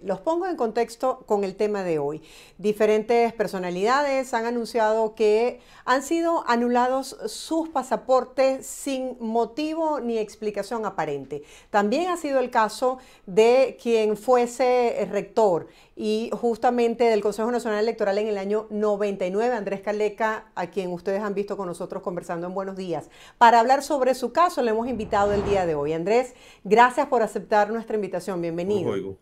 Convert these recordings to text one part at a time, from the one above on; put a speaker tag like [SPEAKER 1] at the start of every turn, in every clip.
[SPEAKER 1] Los pongo en contexto con el tema de hoy. Diferentes personalidades han anunciado que han sido anulados sus pasaportes sin motivo ni explicación aparente. También ha sido el caso de quien fuese rector y justamente del Consejo Nacional Electoral en el año 99, Andrés Caleca, a quien ustedes han visto con nosotros conversando en Buenos Días. Para hablar sobre su caso, le hemos invitado el día de hoy. Andrés, gracias por aceptar nuestra invitación.
[SPEAKER 2] No
[SPEAKER 1] Bienvenido.
[SPEAKER 2] oigo,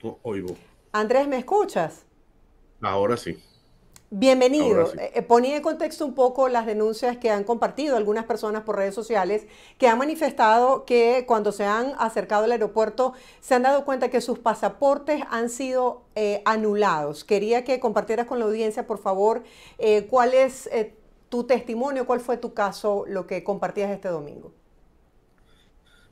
[SPEAKER 2] no oigo.
[SPEAKER 1] Andrés, ¿me escuchas?
[SPEAKER 2] Ahora sí, ahora
[SPEAKER 1] Bienvenido.
[SPEAKER 2] sí.
[SPEAKER 1] Ponía en contexto un poco las denuncias que han compartido algunas personas por redes sociales que han manifestado que cuando se han acercado al aeropuerto se han dado cuenta que sus pasaportes han sido anulados. Quería que compartieras con la audiencia, por favor, cuál es tu testimonio, cuál fue tu caso, lo que compartías este domingo.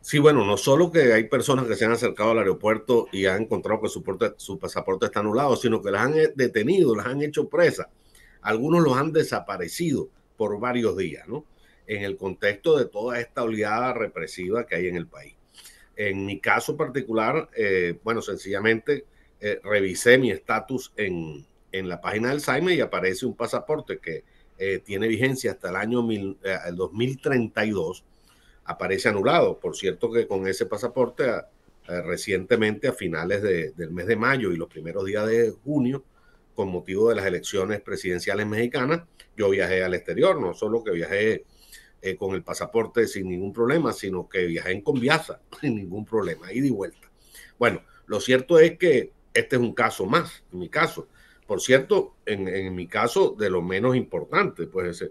[SPEAKER 2] Sí, bueno, no solo que hay personas que se han acercado al aeropuerto y han encontrado que su pasaporte está anulado, sino que las han detenido, las han hecho presas. Algunos los han desaparecido por varios días, ¿no? En el contexto de toda esta oleada represiva que hay en el país. En mi caso particular, bueno, sencillamente revisé mi estatus en la página del SAIME y aparece un pasaporte que tiene vigencia hasta el año el 2032, aparece anulado. Por cierto que con ese pasaporte recientemente a finales del mes de mayo y los primeros días de junio, con motivo de las elecciones presidenciales mexicanas, yo viajé al exterior, no solo que viajé con el pasaporte sin ningún problema, sino que viajé en Conviasa sin ningún problema, ida y vuelta. Bueno, lo cierto es que este es un caso más, en mi caso. Por cierto, en mi caso, de lo menos importante, pues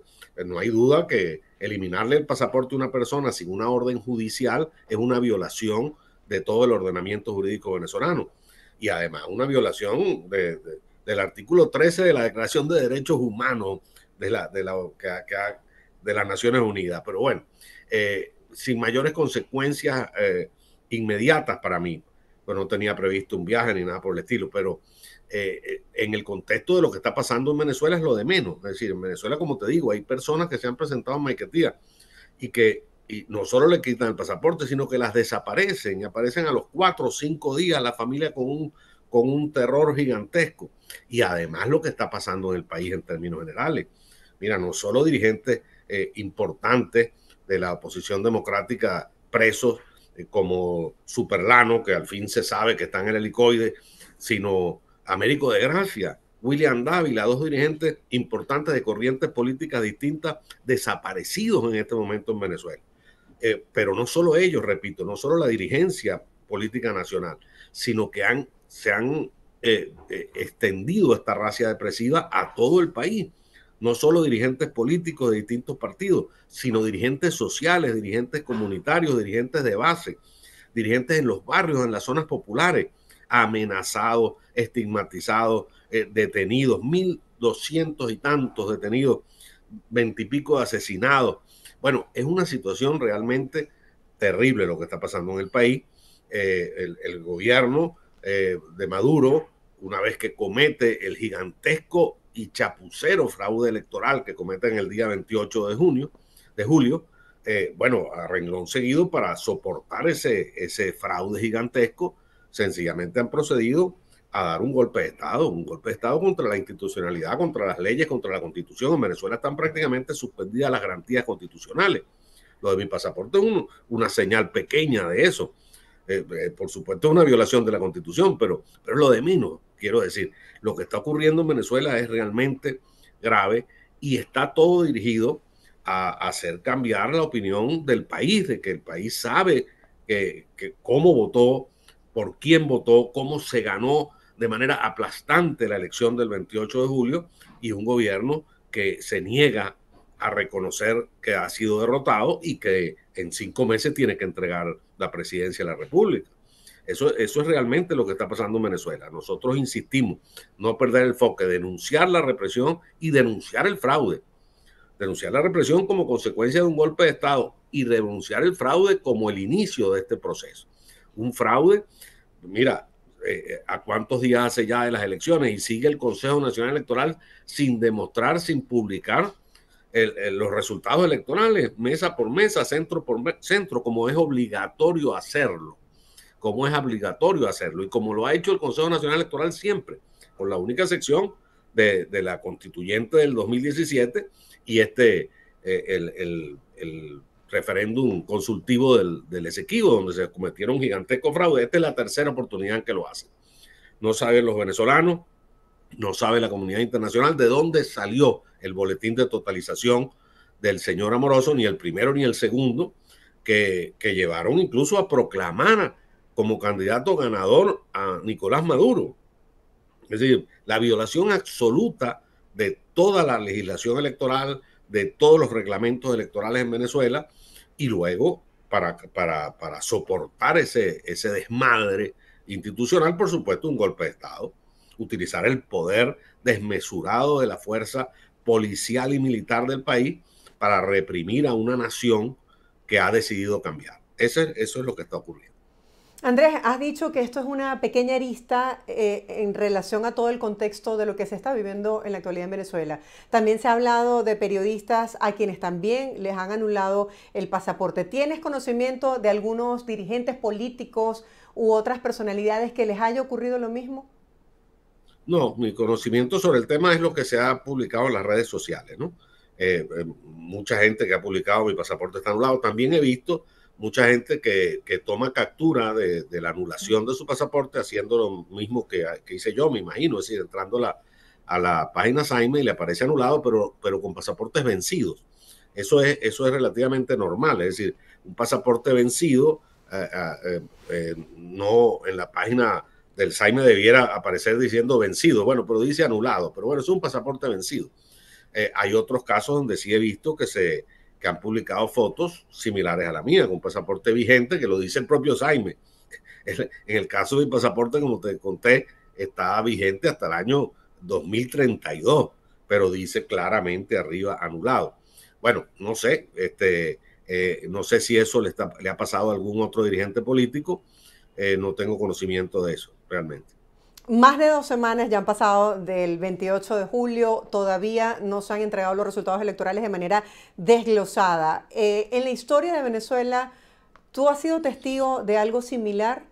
[SPEAKER 2] no hay duda que eliminarle el pasaporte a una persona sin una orden judicial es una violación de todo el ordenamiento jurídico venezolano y además una violación del artículo 13 de la Declaración de Derechos Humanos de las Naciones Unidas. Pero bueno, sin mayores consecuencias inmediatas para mí, pues no tenía previsto un viaje ni nada por el estilo, pero en el contexto de lo que está pasando en Venezuela es lo de menos. Es decir, en Venezuela, como te digo, hay personas que se han presentado en Maiquetía y que y no solo le quitan el pasaporte, sino que las desaparecen y aparecen a los 4 o 5 días la familia con un terror gigantesco. Y además lo que está pasando en el país en términos generales. Mira, no solo dirigentes importantes de la oposición democrática presos como Superlano, que al fin se sabe que está en el helicoide, sino Américo de Gracia, William Dávila, dos dirigentes importantes de corrientes políticas distintas, desaparecidos en este momento en Venezuela. Pero no solo ellos, repito, no solo la dirigencia política nacional, sino que se han extendido esta racia depresiva a todo el país. No solo dirigentes políticos de distintos partidos, sino dirigentes sociales, dirigentes comunitarios, dirigentes de base, dirigentes en los barrios, en las zonas populares, amenazados, estigmatizados, detenidos, 1.200 y tantos detenidos, 20 y pico de asesinados. Bueno, es una situación realmente terrible lo que está pasando en el país. El gobierno de Maduro, una vez que comete el gigantesco y chapucero fraude electoral que comete en el día 28 de julio, bueno, a renglón seguido para soportar ese fraude gigantesco, sencillamente han procedido a dar un golpe de Estado contra la institucionalidad, contra las leyes, contra la Constitución. En Venezuela están prácticamente suspendidas las garantías constitucionales. Lo de mi pasaporte es una señal pequeña de eso. Por supuesto es una violación de la Constitución, pero es lo de menos, quiero decir. Lo que está ocurriendo en Venezuela es realmente grave y está todo dirigido a hacer cambiar la opinión del país, de que el país sabe que cómo votó, por quién votó, cómo se ganó de manera aplastante la elección del 28 de julio y un gobierno que se niega a reconocer que ha sido derrotado y que en 5 meses tiene que entregar la presidencia de la República. Eso es realmente lo que está pasando en Venezuela. Nosotros insistimos, no perder el enfoque, denunciar la represión y denunciar el fraude. Denunciar la represión como consecuencia de un golpe de Estado y denunciar el fraude como el inicio de este proceso. Un fraude, mira, a cuántos días hace ya de las elecciones y sigue el Consejo Nacional Electoral sin demostrar, sin publicar los resultados electorales, mesa por mesa, centro por centro, como es obligatorio hacerlo. como es obligatorio hacerlo y como lo ha hecho el Consejo Nacional Electoral siempre, con la única excepción de la constituyente del 2017 y el referéndum consultivo del Esequibo, donde se cometieron gigantescos fraudes. Esta es la tercera oportunidad en que lo hacen. No saben los venezolanos, no sabe la comunidad internacional de dónde salió el boletín de totalización del señor Amoroso, ni el primero ni el segundo, que llevaron incluso a proclamar como candidato ganador a Nicolás Maduro. Es decir, la violación absoluta de toda la legislación electoral, de todos los reglamentos electorales en Venezuela, y luego para soportar ese desmadre institucional, por supuesto, un golpe de Estado. Utilizar el poder desmesurado de la fuerza policial y militar del país para reprimir a una nación que ha decidido cambiar. Eso es lo que está ocurriendo.
[SPEAKER 1] Andrés, has dicho que esto es una pequeña arista en relación a todo el contexto de lo que se está viviendo en la actualidad en Venezuela. También se ha hablado de periodistas a quienes también les han anulado el pasaporte. ¿Tienes conocimiento de algunos dirigentes políticos u otras personalidades que les haya ocurrido lo mismo?
[SPEAKER 2] No, mi conocimiento sobre el tema es lo que se ha publicado en las redes sociales, ¿no? Mucha gente que ha publicado mi pasaporte está anulado. También he visto mucha gente que toma captura de la anulación de su pasaporte haciendo lo mismo que hice yo, me imagino, es decir, entrando a la página Saime y le aparece anulado, pero con pasaportes vencidos. Eso es relativamente normal, es decir, un pasaporte vencido no en la página del Saime debiera aparecer diciendo vencido, bueno, pero dice anulado, pero bueno, es un pasaporte vencido. Hay otros casos donde sí he visto que han publicado fotos similares a la mía, con pasaporte vigente, que lo dice el propio Saime. En el caso de mi pasaporte, como te conté, está vigente hasta el año 2032, pero dice claramente arriba anulado. Bueno, no sé, no sé si eso le ha pasado a algún otro dirigente político, no tengo conocimiento de eso, realmente.
[SPEAKER 1] Más de 2 semanas ya han pasado del 28 de julio, todavía no se han entregado los resultados electorales de manera desglosada. En la historia de Venezuela, ¿tú has sido testigo de algo similar?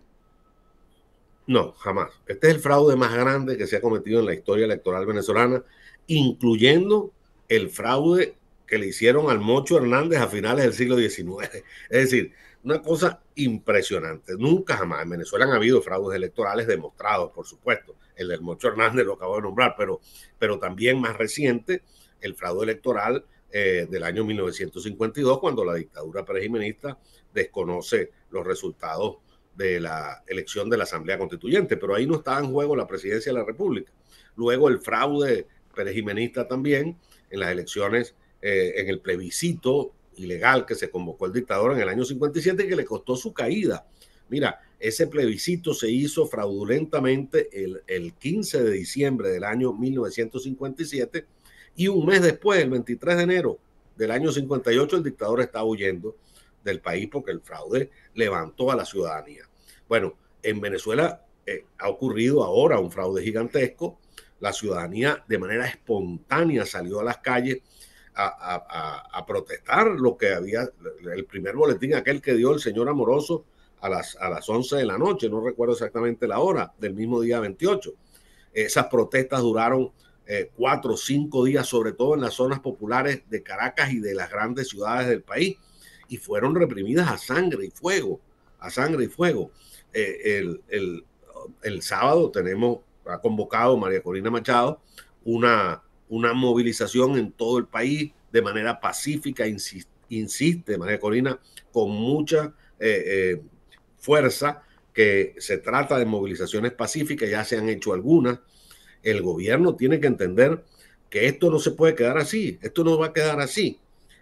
[SPEAKER 2] No, jamás. Este es el fraude más grande que se ha cometido en la historia electoral venezolana, incluyendo el fraude que le hicieron al Mocho Hernández a finales del siglo XIX. Es decir, una cosa impresionante. Nunca jamás en Venezuela han habido fraudes electorales demostrados, por supuesto. El del Mocho Hernández lo acabo de nombrar, pero también más reciente, el fraude electoral del año 1952, cuando la dictadura perejimenista desconoce los resultados de la elección de la Asamblea Constituyente, pero ahí no estaba en juego la presidencia de la República. Luego el fraude perejimenista también en las elecciones, en el plebiscito ilegal que se convocó el dictador en el año 57 y que le costó su caída. Mira, ese plebiscito se hizo fraudulentamente el 15 de diciembre del año 1957 y un mes después, el 23 de enero del año 58, el dictador estaba huyendo del país porque el fraude levantó a la ciudadanía. Bueno, en Venezuela ha ocurrido ahora un fraude gigantesco. La ciudadanía de manera espontánea salió a las calles a protestar lo que había, el primer boletín, aquel que dio el señor Amoroso a las 11 de la noche, no recuerdo exactamente la hora, del mismo día 28. Esas protestas duraron 4 o 5 días, sobre todo en las zonas populares de Caracas y de las grandes ciudades del país, y fueron reprimidas a sangre y fuego, a sangre y fuego. El sábado ha convocado María Corina Machado una movilización en todo el país de manera pacífica, insiste María Corina con mucha fuerza que se trata de movilizaciones pacíficas, ya se han hecho algunas. El gobierno tiene que entender que esto no se puede quedar así, esto no va a quedar así.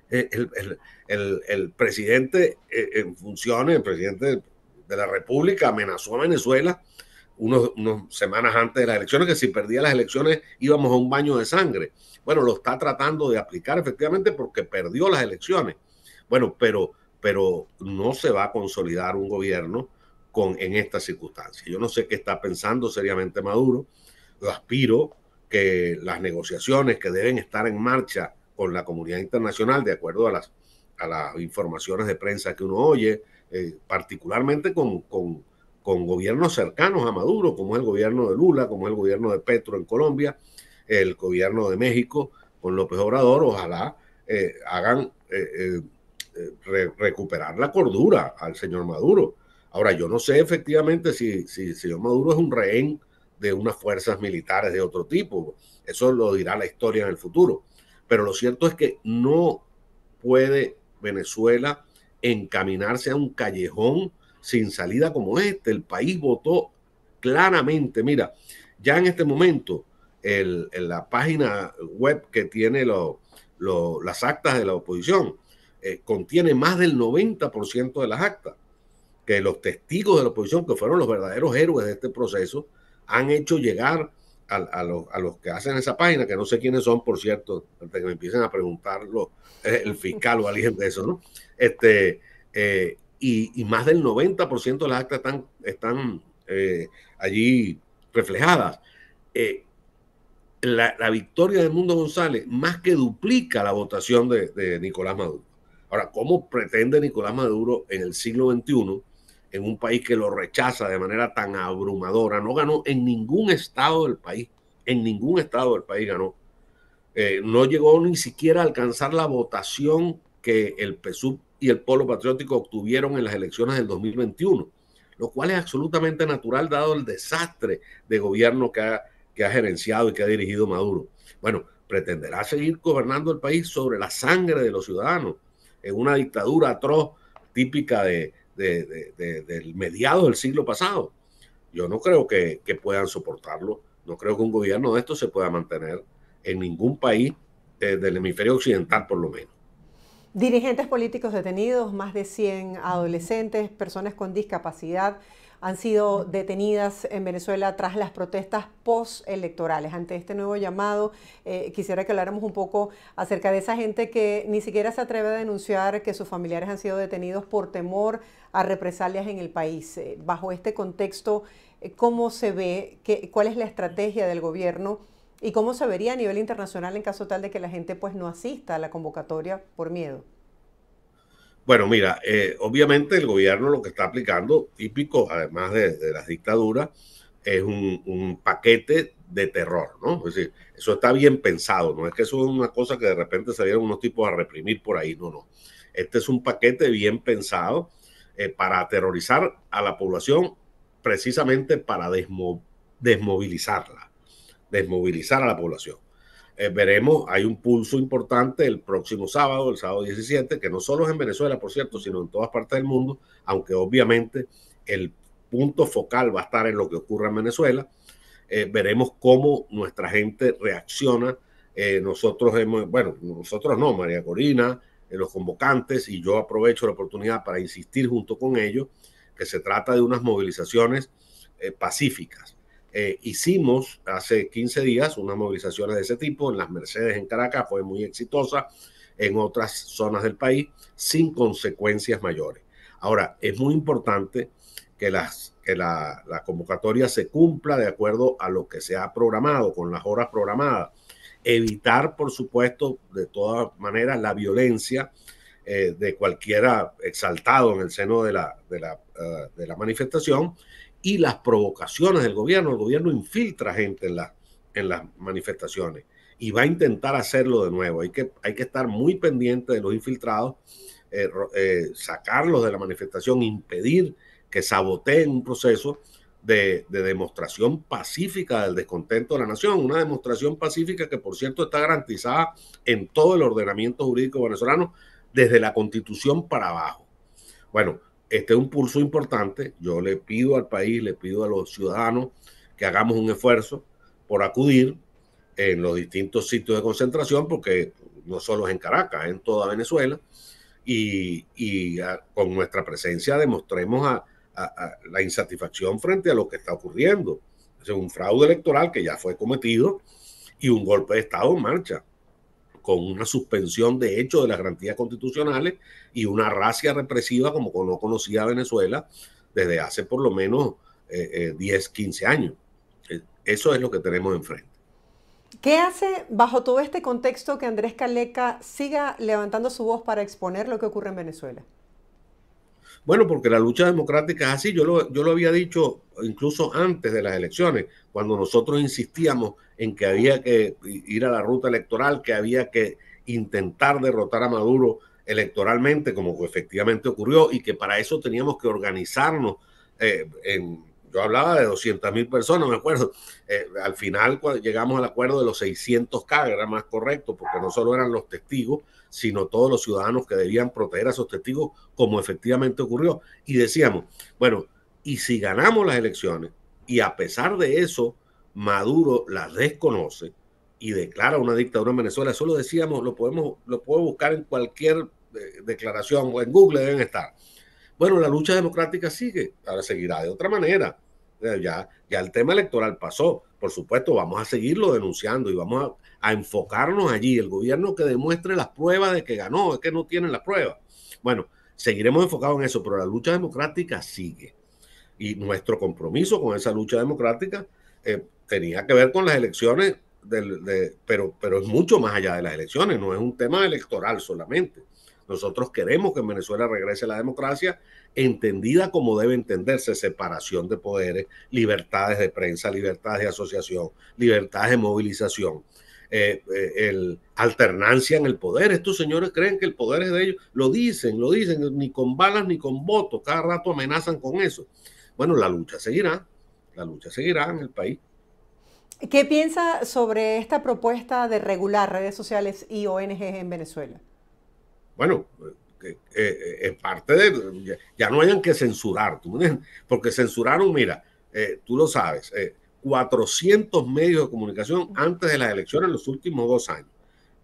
[SPEAKER 2] El presidente en funciones, el presidente de la República amenazó a Venezuela unas semanas antes de las elecciones, que si perdía las elecciones íbamos a un baño de sangre. Bueno, lo está tratando de aplicar efectivamente porque perdió las elecciones. Bueno, pero no se va a consolidar un gobierno en estas circunstancias. Yo no sé qué está pensando seriamente Maduro. Yo aspiro que las negociaciones que deben estar en marcha con la comunidad internacional, de acuerdo a las informaciones de prensa que uno oye, particularmente con con gobiernos cercanos a Maduro, como es el gobierno de Lula, como es el gobierno de Petro en Colombia, el gobierno de México con López Obrador. Ojalá hagan recuperar la cordura al señor Maduro. Ahora, yo no sé efectivamente si el señor Maduro es un rehén de unas fuerzas militares de otro tipo. Eso lo dirá la historia en el futuro. Pero lo cierto es que no puede Venezuela encaminarse a un callejón sin salida como este. El país votó claramente. Mira, ya en este momento, la página web que tiene las actas de la oposición contiene más del 90% de las actas, que los testigos de la oposición, que fueron los verdaderos héroes de este proceso, han hecho llegar a los que hacen esa página, que no sé quiénes son, por cierto, antes que me empiecen a preguntarlo el fiscal o alguien de eso, ¿no? Y más del 90% de las actas están allí reflejadas. La victoria de Edmundo González más que duplica la votación de Nicolás Maduro. Ahora, ¿cómo pretende Nicolás Maduro en el siglo XXI, en un país que lo rechaza de manera tan abrumadora? No ganó en ningún estado del país, en ningún estado del país ganó. No llegó ni siquiera a alcanzar la votación que el PSUV y el Polo Patriótico obtuvieron en las elecciones del 2021, lo cual es absolutamente natural dado el desastre de gobierno que ha gerenciado y que ha dirigido Maduro. Bueno, pretenderá seguir gobernando el país sobre la sangre de los ciudadanos, en una dictadura atroz típica del mediado del siglo pasado. Yo no creo que puedan soportarlo. No creo que un gobierno de esto se pueda mantener en ningún país del hemisferio occidental, por lo menos.
[SPEAKER 1] Dirigentes políticos detenidos, más de 100 adolescentes, personas con discapacidad han sido detenidas en Venezuela tras las protestas postelectorales. Ante este nuevo llamado, quisiera que habláramos un poco acerca de esa gente que ni siquiera se atreve a denunciar que sus familiares han sido detenidos por temor a represalias en el país. Bajo este contexto, ¿cómo se ve? ¿Cuál es la estrategia del gobierno? ¿Y cómo se vería a nivel internacional en caso tal de que la gente pues no asista a la convocatoria por miedo?
[SPEAKER 2] Bueno, mira, obviamente el gobierno lo que está aplicando, típico, además de las dictaduras, es un paquete de terror, ¿no? Es decir, eso está bien pensado, no es que eso es una cosa que de repente salieron unos tipos a reprimir por ahí, no, no. Este es un paquete bien pensado para aterrorizar a la población, precisamente para desmovilizar a la población. Veremos, hay un pulso importante el próximo sábado, el sábado 17, que no solo es en Venezuela, por cierto, sino en todas partes del mundo, aunque obviamente el punto focal va a estar en lo que ocurra en Venezuela. Veremos cómo nuestra gente reacciona. Nosotros no, María Corina, los convocantes, y yo aprovecho la oportunidad para insistir junto con ellos que se trata de unas movilizaciones pacíficas. Hicimos hace 15 días unas movilizaciones de ese tipo en las Mercedes en Caracas, fue muy exitosa, en otras zonas del país sin consecuencias mayores. Ahora, es muy importante que la convocatoria se cumpla de acuerdo a lo que se ha programado, con las horas programadas. Evitar, por supuesto, de todas maneras, la violencia de cualquiera exaltado en el seno de la manifestación, y las provocaciones del gobierno. El gobierno infiltra gente en las manifestaciones y va a intentar hacerlo de nuevo. Hay que estar muy pendiente de los infiltrados, sacarlos de la manifestación, impedir que saboteen un proceso de demostración pacífica del descontento de la nación, una demostración pacífica que, por cierto, está garantizada en todo el ordenamiento jurídico venezolano, desde la Constitución para abajo. Bueno, este es un pulso importante. Yo le pido al país, le pido a los ciudadanos que hagamos un esfuerzo por acudir en los distintos sitios de concentración, porque no solo es en Caracas, es en toda Venezuela, y con nuestra presencia demostremos la insatisfacción frente a lo que está ocurriendo. Es un fraude electoral que ya fue cometido y un golpe de Estado en marcha, con una suspensión de hecho de las garantías constitucionales y una racia represiva como no conocía Venezuela desde hace por lo menos 10, 15 años. Eso es lo que tenemos enfrente.
[SPEAKER 1] ¿Qué hace bajo todo este contexto que Andrés Caletla siga levantando su voz para exponer lo que ocurre en Venezuela?
[SPEAKER 2] Bueno, porque la lucha democrática es así. Yo lo había dicho incluso antes de las elecciones, cuando nosotros insistíamos en que había que ir a la ruta electoral, que había que intentar derrotar a Maduro electoralmente, como efectivamente ocurrió, y que para eso teníamos que organizarnos. Yo hablaba de 200.000 personas, me acuerdo. Al final, cuando llegamos al acuerdo de los 600K, era más correcto, porque no solo eran los testigos, sino todos los ciudadanos que debían proteger a esos testigos, como efectivamente ocurrió. Y decíamos, bueno, y si ganamos las elecciones, y a pesar de eso, Maduro las desconoce y declara una dictadura en Venezuela, eso lo decíamos, lo puedo buscar en cualquier declaración, o en Google deben estar. Bueno, la lucha democrática sigue, ahora seguirá de otra manera. Ya el tema electoral pasó, por supuesto, vamos a seguirlo denunciando y vamos a enfocarnos allí. El gobierno que demuestre las pruebas de que ganó, es que no tienen las pruebas. Bueno, seguiremos enfocados en eso, pero la lucha democrática sigue. Y nuestro compromiso con esa lucha democrática tenía que ver con las elecciones, pero es mucho más allá de las elecciones, no es un tema electoral solamente. Nosotros queremos que en Venezuela regrese la democracia entendida como debe entenderse: separación de poderes, libertades de prensa, libertades de asociación, libertades de movilización, alternancia en el poder. Estos señores creen que el poder es de ellos, lo dicen, ni con balas ni con votos, cada rato amenazan con eso. Bueno, la lucha seguirá en el país.
[SPEAKER 1] ¿Qué piensa sobre esta propuesta de regular redes sociales y ONGs en Venezuela?
[SPEAKER 2] Bueno, es parte de, ya no hayan que censurar, porque censuraron, mira, tú lo sabes, 400 medios de comunicación antes de las elecciones en los últimos 2 años.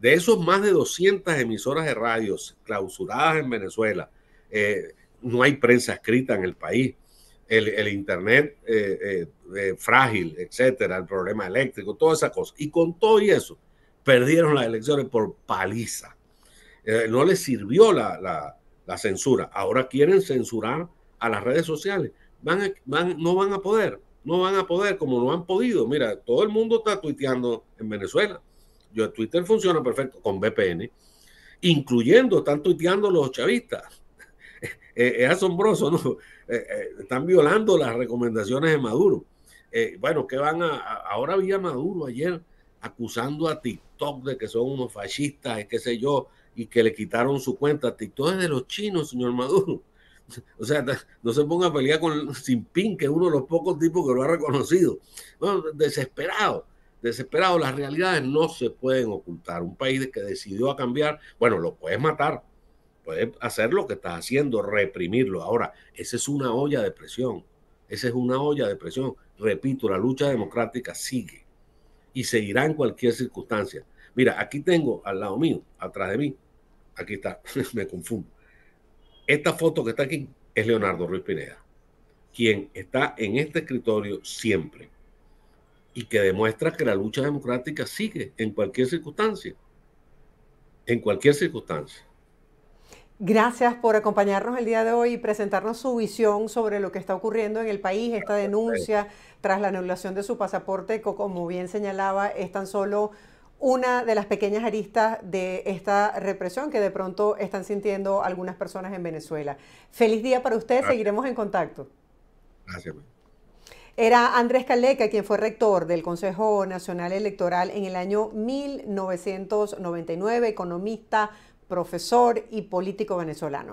[SPEAKER 2] De esos, más de 200 emisoras de radios clausuradas en Venezuela. No hay prensa escrita en el país. El internet frágil, etcétera, el problema eléctrico, todas esas cosas. Y con todo y eso, perdieron las elecciones por paliza. No les sirvió la censura. Ahora quieren censurar a las redes sociales. No van a poder como no han podido. Mira, todo el mundo está tuiteando en Venezuela. Twitter funciona perfecto con VPN, incluyendo, están tuiteando los chavistas. Es asombroso, ¿no? Están violando las recomendaciones de Maduro. Bueno, ¿qué ahora había Maduro ayer acusando a TikTok de que son unos fascistas y qué sé yo, y que le quitaron su cuenta. TikTok es de los chinos, señor Maduro. O sea, no se ponga a pelear con Xi Jinping, que es uno de los pocos tipos que lo ha reconocido. Bueno, desesperado. Las realidades no se pueden ocultar. Un país que decidió a cambiar, bueno, lo puedes matar, puedes hacer lo que estás haciendo, reprimirlo. Ahora, esa es una olla de presión. Repito, la lucha democrática sigue y seguirá en cualquier circunstancia. Mira, aquí tengo al lado mío, atrás de mí, aquí está, me confundo. Esta foto que está aquí es Leonardo Ruiz Pineda, quien está en este escritorio siempre y que demuestra que la lucha democrática sigue en cualquier circunstancia. En cualquier circunstancia.
[SPEAKER 1] Gracias por acompañarnos el día de hoy y presentarnos su visión sobre lo que está ocurriendo en el país, esta denuncia tras la anulación de su pasaporte, que como bien señalaba, es tan solo una de las pequeñas aristas de esta represión que de pronto están sintiendo algunas personas en Venezuela. Feliz día para usted, seguiremos en contacto.
[SPEAKER 2] Gracias.
[SPEAKER 1] Era Andrés Caleca, quien fue rector del Consejo Nacional Electoral en el año 1999, economista, profesor y político venezolano.